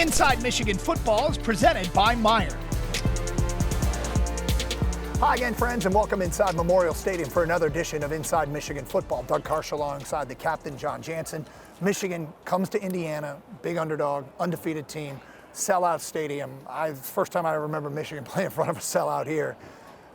Inside Michigan Football is presented by Meyer. Hi again, friends, and welcome inside Memorial Stadium for another edition of Inside Michigan Football. Doug Karsh alongside the captain, John Jansen. Michigan comes to Indiana, big underdog, undefeated team, sellout stadium. First time I remember Michigan playing in front of a sellout here.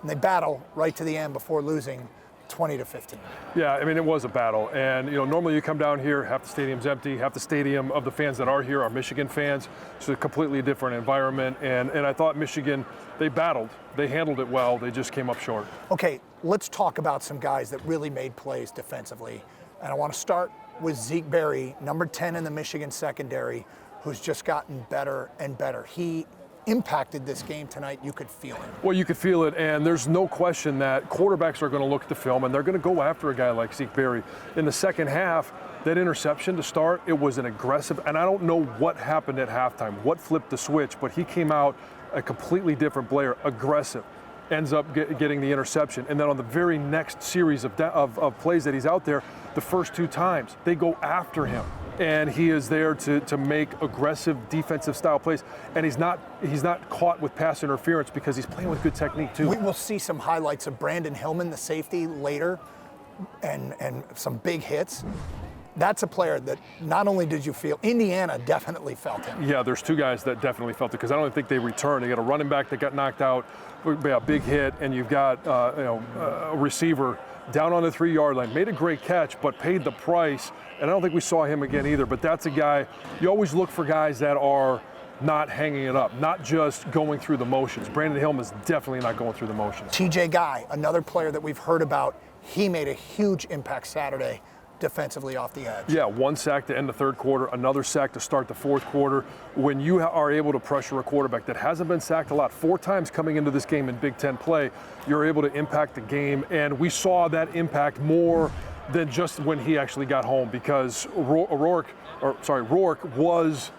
And they battle right to the end before losing 20-15. Yeah, I mean, it was a battle. And, normally you come down here, half the stadium's empty, half the stadium of the fans that are here are Michigan fans. So a completely different environment. And I thought Michigan, they battled. They handled it well. They just came up short. Okay, let's talk about some guys that really made plays defensively. And I want to start with Zeke Berry, number 10 in the Michigan secondary, who's just gotten better and better. He impacted this game tonight. You could feel it. Well, you could feel it, and there's no question that quarterbacks are going to look at the film and they're going to go after a guy like Zeke Berry. In the second half, that interception to start, it was an aggressive, and I don't know what happened at halftime, what flipped the switch, but he came out a completely different player, aggressive, ends up getting the interception. And then on the very next series of plays that he's out there, the first two times, they go after him. And he is there to make aggressive defensive style plays. And he's not caught with pass interference because he's playing with good technique too. We will see some highlights of Brandon Hillman, the safety, later, and some big hits. That's a player that not only did you feel, Indiana definitely felt him. Yeah, there's two guys that definitely felt it because I don't think they returned. They got a running back that got knocked out, a big hit, and you've got a receiver down on the 3-yard line, made a great catch, but paid the price. And I don't think we saw him again either. But that's a guy, you always look for guys that are not hanging it up, not just going through the motions. Brandon Hillman is definitely not going through the motions. TJ Guy, another player that we've heard about, he made a huge impact Saturday defensively off the edge. Yeah, one sack to end the third quarter, another sack to start the fourth quarter. When you are able to pressure a quarterback that hasn't been sacked a lot, 4 times coming into this game in Big Ten play, you're able to impact the game. And we saw that impact more than just when he actually got home because Rourke was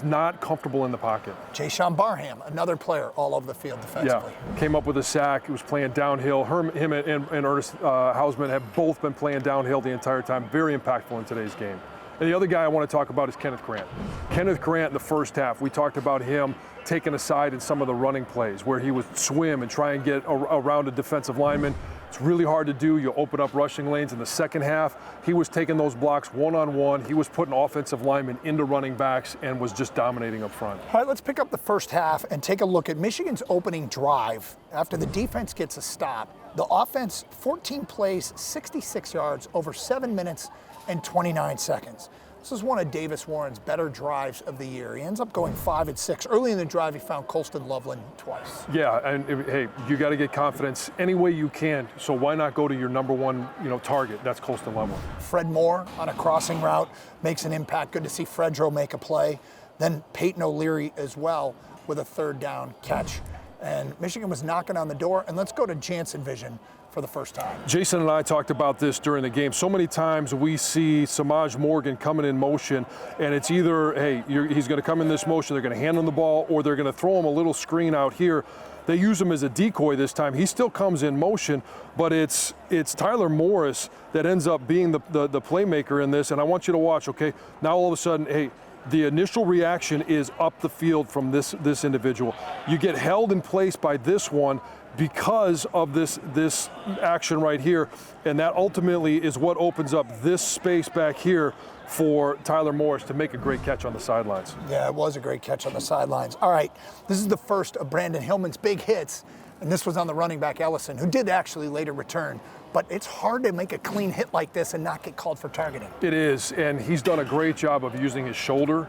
not comfortable in the pocket. Jayshon Barham, another player all over the field defensively. Yeah, came up with a sack. He was playing downhill. Him and Ernest Hausman have both been playing downhill the entire time. Very impactful in today's game. And the other guy I want to talk about is Kenneth Grant. Kenneth Grant in the first half, we talked about him taking a side in some of the running plays where he would swim and try and get around a defensive lineman. It's really hard to do. You open up rushing lanes. In the second half, he was taking those blocks one-on-one. He was putting offensive linemen into running backs and was just dominating up front. All right, let's pick up the first half and take a look at Michigan's opening drive. After the defense gets a stop, the offense, 14 plays, 66 yards, over 7 minutes and 29 seconds. This is one of Davis Warren's better drives of the year. He ends up going 5-6. Early in the drive, he found Colston Loveland twice. Yeah, and hey, you got to get confidence any way you can. So why not go to your number one, target? That's Colston Loveland. Fred Moore on a crossing route makes an impact. Good to see Fredro make a play. Then Peyton O'Leary as well with a third down catch. And Michigan was knocking on the door. And let's go to Jansen Vision for the first time. Jason and I talked about this during the game. So many times we see Samaj Morgan coming in motion, and it's either, hey, he's going to come in this motion, they're going to hand him the ball, or they're going to throw him a little screen out here. They use him as a decoy this time. He still comes in motion, but it's Tyler Morris that ends up being the playmaker in this. And I want you to watch, okay? Now all of a sudden, hey, the initial reaction is up the field from this individual. You get held in place by this one because of this action right here, and that ultimately is what opens up this space back here for Tyler Morris to make a great catch on the sidelines. Yeah, it was a great catch on the sidelines. All right, this is the first of Brandon Hillman's big hits, and this was on the running back Ellison, who did actually later return. But it's hard to make a clean hit like this and not get called for targeting. It is, and he's done a great job of using his shoulder,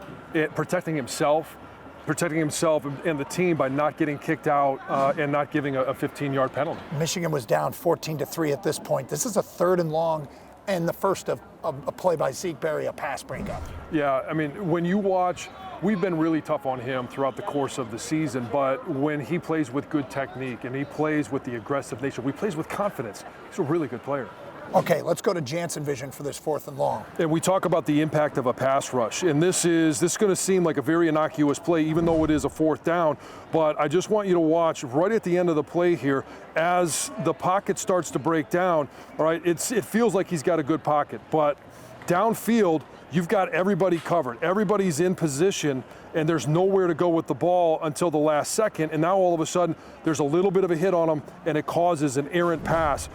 protecting himself and the team by not getting kicked out and not giving a 15-yard penalty. Michigan was down 14-3 at this point. This is a 3rd and long and the first of a play by Zeke Berry, a pass breakup. Yeah, I mean, when you watch, we've been really tough on him throughout the course of the season, but when he plays with good technique and he plays with the aggressive nature, he plays with confidence. He's a really good player. Okay, let's go to Jansen Vision for this 4th and long. And we talk about the impact of a pass rush. And this is going to seem like a very innocuous play, even though it is a 4th down. But I just want you to watch right at the end of the play here, as the pocket starts to break down, all right, it feels like he's got a good pocket. But downfield, you've got everybody covered. Everybody's in position, and there's nowhere to go with the ball until the last second. And now all of a sudden, there's a little bit of a hit on them, and it causes an errant pass.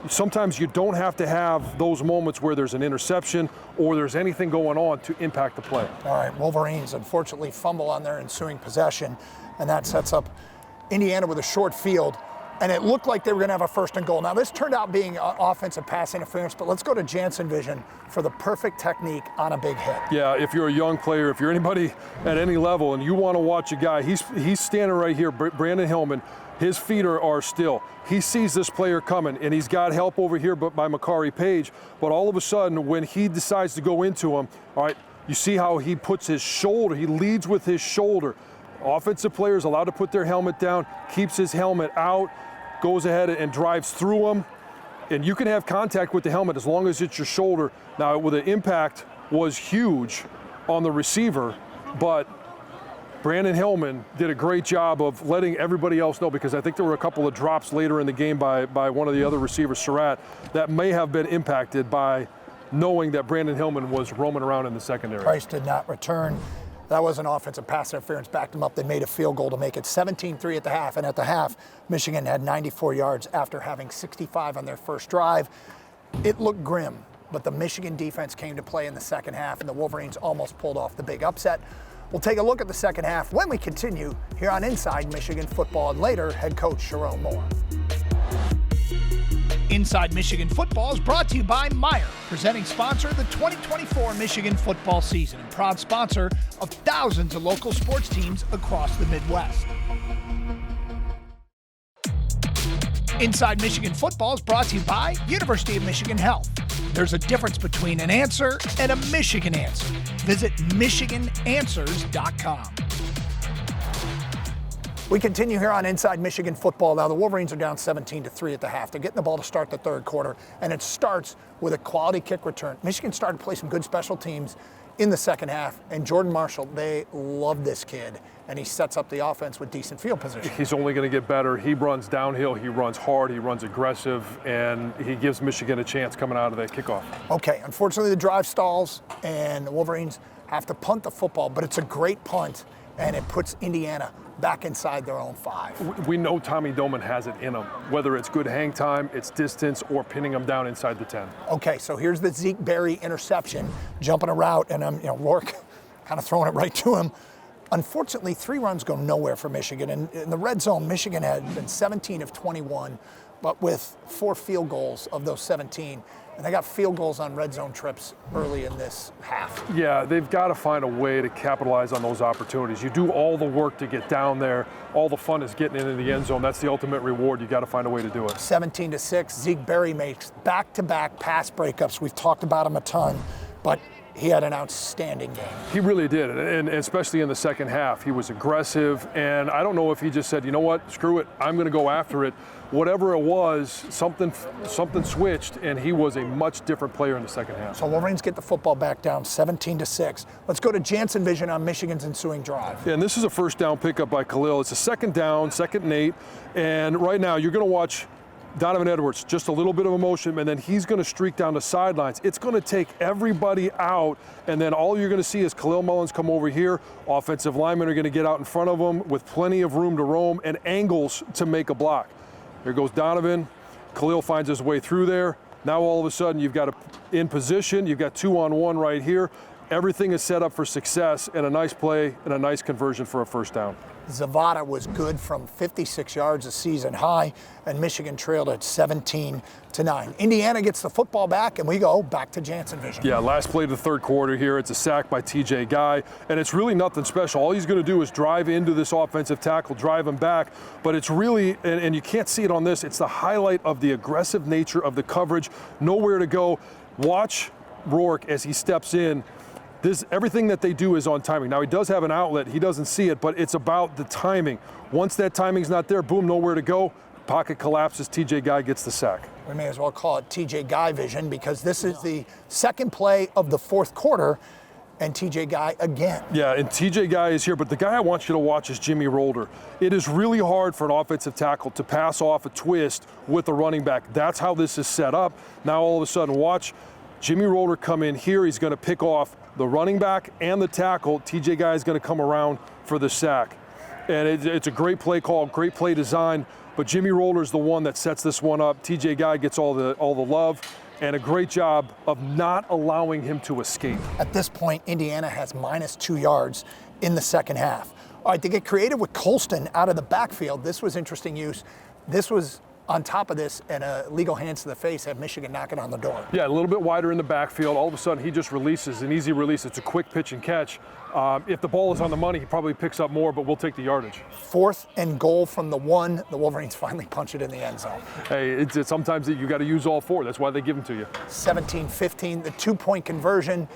Sometimes you don't have to have those moments where there's an interception or there's anything going on to impact the play. All right, Wolverines unfortunately fumble on their ensuing possession, and that sets up Indiana with a short field. And it looked like they were going to have a 1st and goal. Now, this turned out being offensive pass interference, but let's go to Jansen Vision for the perfect technique on a big hit. Yeah, if you're a young player, if you're anybody at any level and you want to watch a guy, he's standing right here, Brandon Hillman. His feet are still. He sees this player coming, and he's got help over here by Makari Page. But all of a sudden, when he decides to go into him, all right, you see how he puts his shoulder, he leads with his shoulder. Offensive player is allowed to put their helmet down, keeps his helmet out, goes ahead and drives through him. And you can have contact with the helmet as long as it's your shoulder. Now, the impact was huge on the receiver, but Brandon Hillman did a great job of letting everybody else know, because I think there were a couple of drops later in the game by one of the other receivers, Surratt, that may have been impacted by knowing that Brandon Hillman was roaming around in the secondary. Price did not return. That was an offensive pass interference, backed them up. They made a field goal to make it 17-3 at the half. And at the half, Michigan had 94 yards after having 65 on their first drive. It looked grim, but the Michigan defense came to play in the second half, and the Wolverines almost pulled off the big upset. We'll take a look at the second half when we continue here on Inside Michigan Football, and later, head coach Sharon Moore. Inside Michigan Football is brought to you by Meyer, presenting sponsor of the 2024 Michigan football season and proud sponsor of thousands of local sports teams across the Midwest. Inside Michigan Football is brought to you by University of Michigan Health. There's a difference between an answer and a Michigan answer. Visit michigananswers.com. We continue here on Inside Michigan Football. Now, the Wolverines are down 17-3 at the half. They're getting the ball to start the third quarter, and it starts with a quality kick return. Michigan started to play some good special teams in the second half, and Jordan Marshall, they love this kid, and he sets up the offense with decent field position. He's only going to get better. He runs downhill, he runs hard, he runs aggressive, and he gives Michigan a chance coming out of that kickoff. Okay, unfortunately the drive stalls, and the Wolverines have to punt the football, but it's a great punt, and it puts Indiana back inside their own 5. We know Tommy Doman has it in him, whether it's good hang time, it's distance, or pinning him down inside the 10. Okay, so here's the Zeke Berry interception, jumping a route, and Rourke kind of throwing it right to him. Unfortunately, 3 runs go nowhere for Michigan. And in the red zone, Michigan had been 17 of 21, but with 4 field goals of those 17. And they got field goals on red zone trips early in this half. Yeah, they've got to find a way to capitalize on those opportunities. You do all the work to get down there. All the fun is getting into the end zone. That's the ultimate reward. You got to find a way to do it. 17-6, Zeke Berry makes back-to-back pass breakups. We've talked about him a ton, but he had an outstanding game. He really did, and especially in the second half. He was aggressive, and I don't know if he just said, you know what, screw it, I'm going to go after it. Whatever it was, something switched, and he was a much different player in the second half. So Wolverines get the football back down 17-6. Let's go to Jansen Vision on Michigan's ensuing drive. Yeah, and this is a first down pickup by Khalil. It's a second down, 2nd and 8, and right now you're going to watch Donovan Edwards, just a little bit of emotion, and then he's going to streak down the sidelines. It's going to take everybody out, and then all you're going to see is Khalil Mullins come over here. Offensive linemen are going to get out in front of him with plenty of room to roam and angles to make a block. There goes Donovan. Khalil finds his way through there. Now all of a sudden you've got in position. You've got 2-on-1 right here. Everything is set up for success, and a nice play and a nice conversion for a first down. Zavada was good from 56 yards, a season high, and Michigan trailed at 17-9. Indiana gets the football back, and we go back to Jansen Vision. Yeah, last play of the third quarter here. It's a sack by TJ Guy, and it's really nothing special. All he's going to do is drive into this offensive tackle, drive him back, but it's really, and you can't see it on this, it's the highlight of the aggressive nature of the coverage. Nowhere to go. Watch Rourke as he steps in. Everything that they do is on timing. Now, he does have an outlet. He doesn't see it, but it's about the timing. Once that timing's not there, boom, nowhere to go. Pocket collapses. TJ Guy gets the sack. We may as well call it TJ Guy Vision, because this is the second play of the fourth quarter, and TJ Guy again. Yeah, and TJ Guy is here, but the guy I want you to watch is Jimmy Rolder. It is really hard for an offensive tackle to pass off a twist with a running back. That's how this is set up. Now, all of a sudden, watch Jimmy Roller come in here. He's going to pick off the running back and the tackle. TJ Guy is going to come around for the sack. And it's a great play call, great play design. But Jimmy Roller is the one that sets this one up. TJ Guy gets all the love, and a great job of not allowing him to escape. At this point, Indiana has -2 yards in the second half. All right, they get creative with Colston out of the backfield. This was interesting use. This was on top of this, and a legal hands to the face had Michigan knocking on the door. Yeah, a little bit wider in the backfield. All of a sudden, he just releases an easy release. It's a quick pitch and catch. If the ball is on the money, he probably picks up more, but we'll take the yardage. 4th and goal from the 1. The Wolverines finally punch it in the end zone. Hey, sometimes you got to use all 4. That's why they give them to you. 17-15, the 2-point conversion.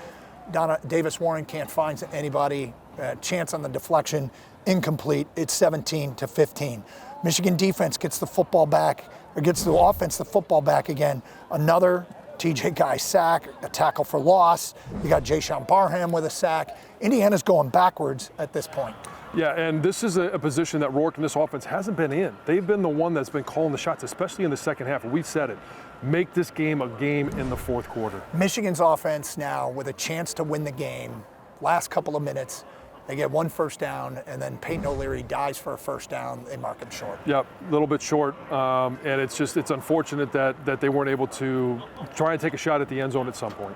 Davis Warren can't find anybody. Chance on the deflection, incomplete. It's 17-15. Michigan defense gets the football back, or gets the offense the football back again. Another TJ Guy sack, a tackle for loss. You got Jayshon Barham with a sack. Indiana's going backwards at this point. Yeah, and this is a position that Rourke and this offense hasn't been in. They've been the one that's been calling the shots, especially in the second half. We said it. Make this game a game in the fourth quarter. Michigan's offense now with a chance to win the game. Last couple of minutes, they get 1 first down, and then Peyton O'Leary dives for a first down. They mark him short. Yep, a little bit short, and it's unfortunate that they weren't able to try and take a shot at the end zone at some point.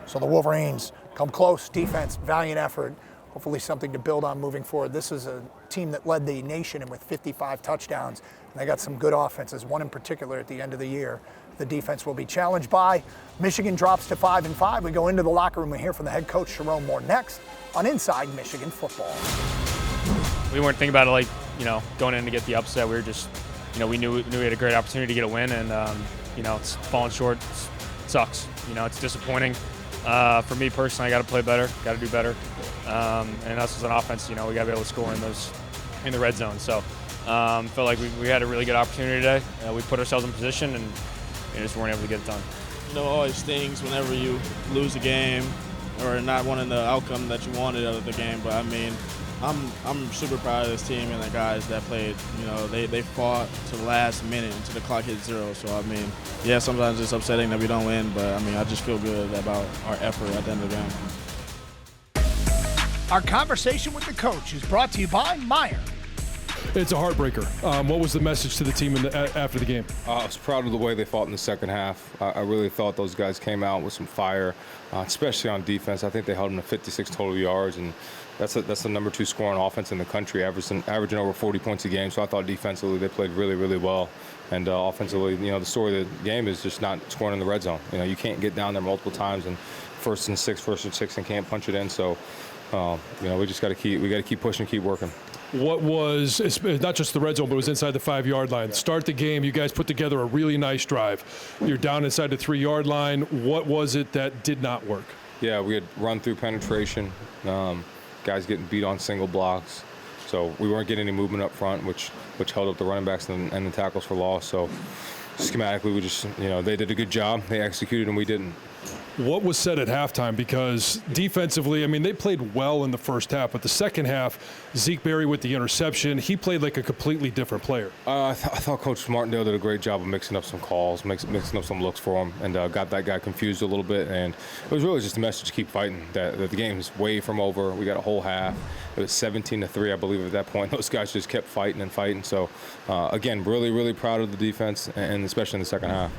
So the Wolverines come close. Defense, valiant effort. Hopefully something to build on moving forward. This is a team that led the nation and with 55 touchdowns. And they got some good offenses, one in particular at the end of the year. The defense will be challenged by. Michigan drops to 5-5. We go into the locker room. We hear from the head coach, Sharon Moore, next on Inside Michigan Football. We weren't thinking about it like, going in to get the upset. We were just, we knew we had a great opportunity to get a win, and, it's falling short. It sucks. It's disappointing. For me personally, I got to play better, got to do better. And us as an offense, we got to be able to score in the red zone. So felt like we had a really good opportunity today. We put ourselves in position and just weren't able to get it done. Always stings whenever you lose a game or not wanting the outcome that you wanted out of the game. But I'm super proud of this team and the guys that played. They fought to the last minute until the clock hit 0. So yeah, sometimes it's upsetting that we don't win, but I just feel good about our effort at the end of the game. Our conversation with the coach is brought to you by Meyer. It's a heartbreaker. What was the message to the team after the game? I was proud of the way they fought in the second half. I really thought those guys came out with some fire, especially on defense. I think they held them to 56 total yards, and that's the number 2 scoring offense in the country, averaging over 40 points a game. So I thought defensively they played really, really well. And offensively, the story of the game is just not scoring in the red zone. You can't get down there multiple times and first and six and can't punch it in. So we just got to keep pushing, keep working. What was, it's not just the red zone, but it was inside the 5-yard line. Start the game, you guys put together a really nice drive. You're down inside the 3-yard line. What was it that did not work? Yeah, we had run through penetration, guys getting beat on single blocks. So we weren't getting any movement up front, which held up the running backs and the tackles for loss. So schematically, we just, they did a good job. They executed and we didn't. What was said at halftime? Because defensively, they played well in the first half, but the second half, Zeke Berry with the interception, he played like a completely different player. I thought Coach Martindale did a great job of mixing up some calls, mixing up some looks for him, and got that guy confused a little bit. And it was really just a message to keep fighting, that the game is way from over. We got a whole half. It was 17-3, I believe, at that point. Those guys just kept fighting and fighting. So, again, really, really proud of the defense, and especially in the second half.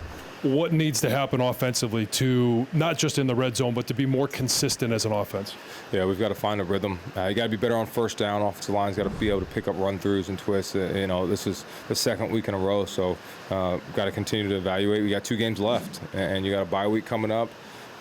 What needs to happen offensively to, not just in the red zone, but to be more consistent as an offense? Yeah, we've got to find a rhythm. You got to be better on first down. Offensive line's got to be able to pick up run-throughs and twists. This is the second week in a row, so got to continue to evaluate. We got 2 games left, and you got a bye week coming up.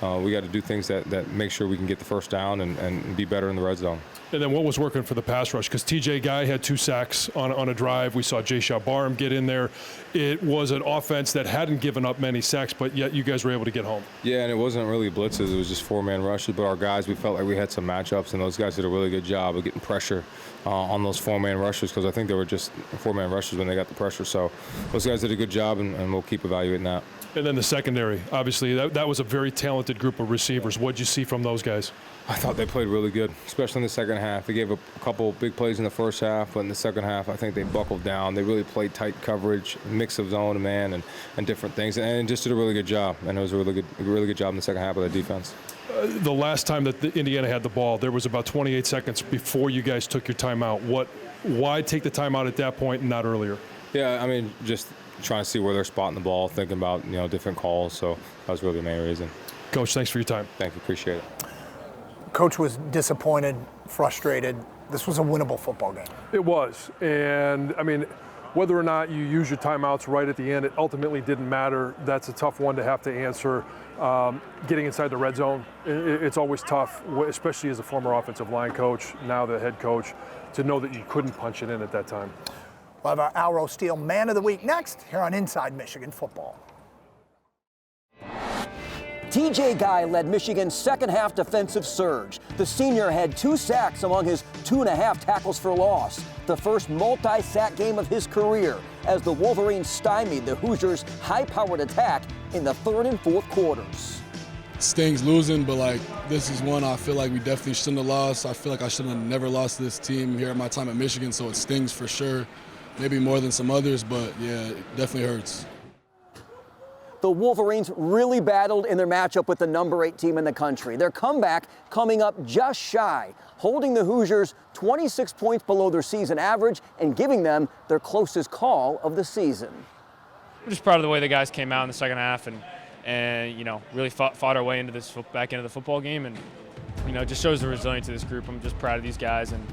We got to do things that make sure we can get the first down and be better in the red zone. And then what was working for the pass rush? Because TJ Guy had 2 sacks on a drive. We saw Jayshon Barham get in there. It was an offense that hadn't given up many sacks, but yet you guys were able to get home. Yeah, and it wasn't really blitzes. It was just 4-man rushes. But our guys, we felt like we had some matchups, and those guys did a really good job of getting pressure on those 4-man rushes, because I think they were just 4-man rushes when they got the pressure. So those guys did a good job, and we'll keep evaluating that. And then the secondary, obviously, that was a very talented talented group of receivers. What'd you see from those guys? I thought they played really good, especially in the second half. They gave up a couple big plays in the first half, but in the second half, I think they buckled down. They really played tight coverage, mix of zone and man, and different things, and just did a really good job. And it was a really good job in the second half of the defense. The last time that Indiana had the ball, there was about 28 seconds before you guys took your timeout. Why take the timeout at that point and not earlier? Yeah, I mean, just trying to see where they're spotting the ball, thinking about different calls. So that was really the main reason. Coach, thanks for your time. Thank you, appreciate it. Coach was disappointed, frustrated. This was a winnable football game. It was, and I mean, whether or not you use your timeouts right at the end, it ultimately didn't matter. That's a tough one to have to answer. Getting inside the red zone, it's always tough, especially as a former offensive line coach, now the head coach, to know that you couldn't punch it in at that time. We'll have our Alro Steel Man of the Week next here on Inside Michigan Football. TJ Guy led Michigan's second-half defensive surge. The senior had 2 sacks among his 2.5 tackles for loss, the first multi-sack game of his career, as the Wolverines stymied the Hoosiers' high-powered attack in the third and fourth quarters. Stings losing, but this is one I feel like we definitely shouldn't have lost. I feel like I should have never lost this team here at my time at Michigan, so it stings for sure. Maybe more than some others, but yeah, it definitely hurts. The Wolverines really battled in their matchup with the number 8 team in the country. Their comeback coming up just shy, holding the Hoosiers 26 points below their season average and giving them their closest call of the season. We're just proud of the way the guys came out in the second half and really fought our way into this back into the football game, and it just shows the resilience of this group. I'm just proud of these guys and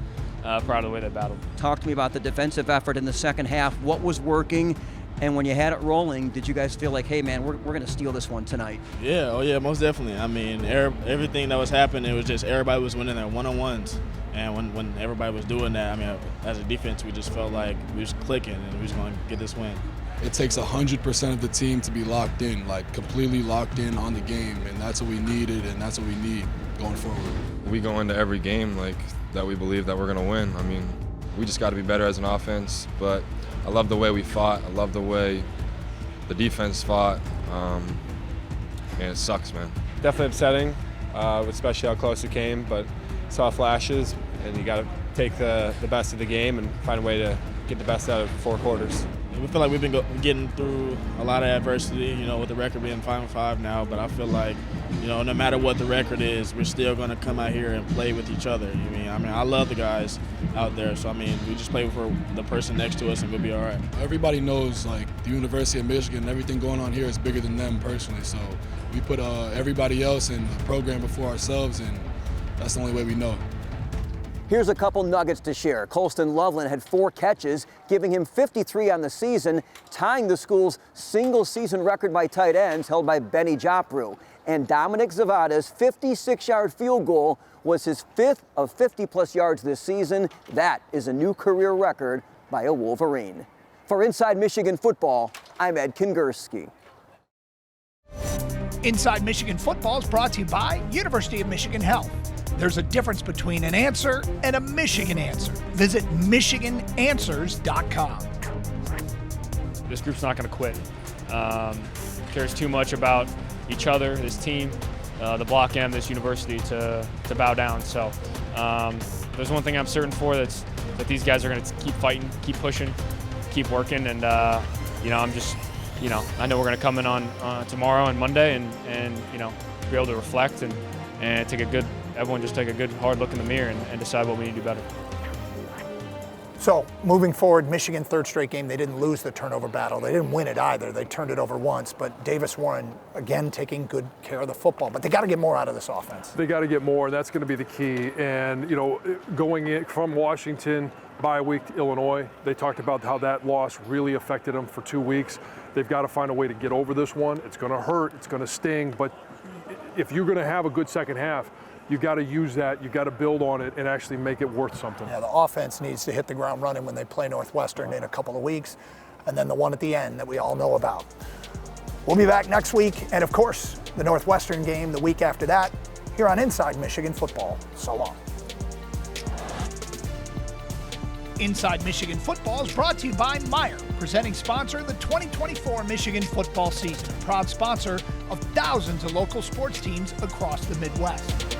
proud of the way they battled. Talk to me about the defensive effort in the second half. What was working? And when you had it rolling, did you guys feel like, hey, man, we're going to steal this one tonight? Yeah, oh yeah, most definitely. I mean, everything that was happening, it was just everybody was winning their one-on-ones. And when everybody was doing that, I mean, as a defense, we just felt like we was clicking and we was going to get this win. It takes 100% of the team to be locked in, completely locked in on the game, and that's what we needed and that's what we need going forward. We go into every game that we believe that we're going to win. I mean, we just got to be better as an offense, but I love the way we fought. I love the way the defense fought. And it sucks, man. Definitely upsetting, especially how close it came, but saw flashes, and you got to take the best of the game and find a way to get the best out of 4 quarters. We feel like we've been getting through a lot of adversity, with the record being 5-5 now, but I feel like, no matter what the record is, we're still going to come out here and play with each other. I mean, I love the guys out there, so, we just play for the person next to us and we'll be all right. Everybody knows, the University of Michigan, everything going on here is bigger than them personally, so we put everybody else in the program before ourselves, and that's the only way we know. Here's a couple nuggets to share. Colston Loveland had 4 catches, giving him 53 on the season, tying the school's single-season record by tight ends held by Benny Jopru. And Dominic Zavada's 56-yard field goal was his 5th of 50-plus yards this season. That is a new career record by a Wolverine. For Inside Michigan Football, I'm Ed Kingerski. Inside Michigan Football is brought to you by University of Michigan Health. There's a difference between an answer and a Michigan answer. Visit michigananswers.com. This group's not going to quit. Cares too much about each other, this team, the Block M, this university, to bow down. So there's one thing I'm certain for, that these guys are going to keep fighting, keep pushing, keep working, and I'm just, I know we're going to come in on tomorrow and Monday and be able to reflect and take a good. Everyone just take a good hard look in the mirror and decide what we need to do better. So moving forward, Michigan, 3rd straight game, they didn't lose the turnover battle. They didn't win it either. They turned it over once, but Davis Warren, again, taking good care of the football. But they got to get more out of this offense. They got to get more, and that's going to be the key. And, going in from Washington bye week to Illinois, they talked about how that loss really affected them for 2 weeks. They've got to find a way to get over this one. It's going to hurt. It's going to sting. But if you're going to have a good second half, you've got to use that, you've got to build on it and actually make it worth something. Yeah, the offense needs to hit the ground running when they play Northwestern in a couple of weeks, and then the one at the end that we all know about. We'll be back next week, and of course, the Northwestern game the week after that, here on Inside Michigan Football. So long. Inside Michigan Football is brought to you by Meijer, presenting sponsor of the 2024 Michigan football season, and proud sponsor of thousands of local sports teams across the Midwest.